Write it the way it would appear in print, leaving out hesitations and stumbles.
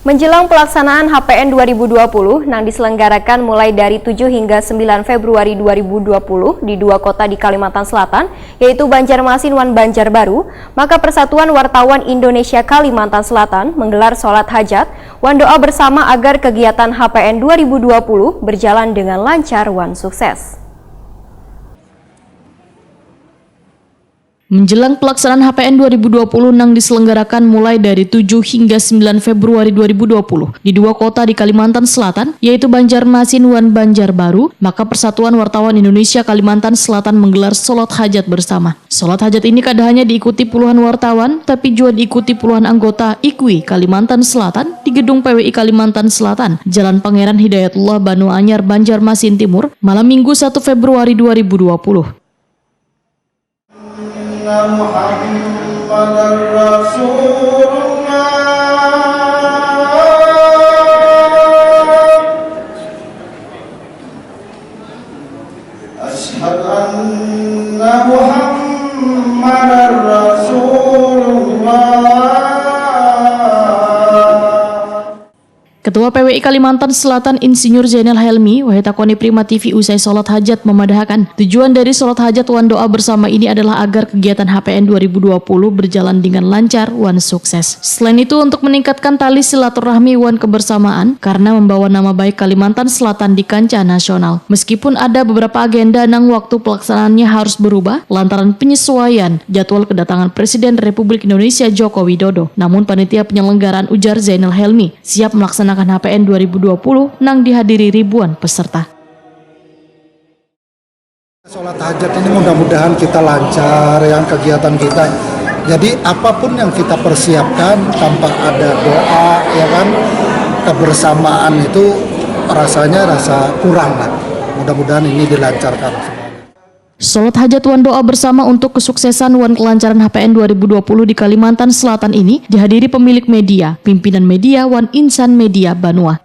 Menjelang pelaksanaan HPN 2020 yang diselenggarakan mulai dari 7 hingga 9 Februari 2020 di dua kota di Kalimantan Selatan, yaitu Banjarmasin dan Banjarbaru, maka Persatuan Wartawan Indonesia Kalimantan Selatan menggelar sholat hajat wan doa bersama agar kegiatan HPN 2020 berjalan dengan lancar wan sukses. Menjelang pelaksanaan HPN 2020 yang diselenggarakan mulai dari 7 hingga 9 Februari 2020 di dua kota di Kalimantan Selatan, yaitu Banjarmasin dan Banjarbaru, maka Persatuan Wartawan Indonesia Kalimantan Selatan menggelar sholat hajat bersama. Sholat hajat ini kada hanya diikuti puluhan wartawan, tapi juga diikuti puluhan anggota IKWI Kalimantan Selatan di Gedung PWI Kalimantan Selatan, Jalan Pangeran Hidayatullah, Banu Anyar, Banjarmasin Timur, malam Minggu 1 Februari 2020. Muhammadar Rasulullah Asyhadu anna Muhammadar Rasulullah. Ketua PWI Kalimantan Selatan Insinyur Zainal Helmi, Wahitakoni Prima TV usai sholat hajat memadahkan tujuan dari sholat hajat wan doa bersama ini adalah agar kegiatan HPN 2020 berjalan dengan lancar wan sukses. Selain itu untuk meningkatkan tali silaturahmi wan kebersamaan karena membawa nama baik Kalimantan Selatan di kancah nasional. Meskipun ada beberapa agenda yang waktu pelaksanaannya harus berubah lantaran penyesuaian jadwal kedatangan Presiden Republik Indonesia Joko Widodo. Namun panitia penyelenggaraan ujar Zainal Helmi siap melaksanakan HPN 2020 nang dihadiri ribuan peserta. Sholat hajat ini mudah-mudahan kita lancar yang kegiatan kita. Jadi apapun yang kita persiapkan tanpa ada doa, ya kan, kebersamaan itu rasanya rasa kurang lah. Mudah-mudahan ini dilancarkan semuanya. Sholat hajat wan doa bersama untuk kesuksesan wan kelancaran HPN 2020 di Kalimantan Selatan ini dihadiri pemilik media, pimpinan media wan Insan Media Banua,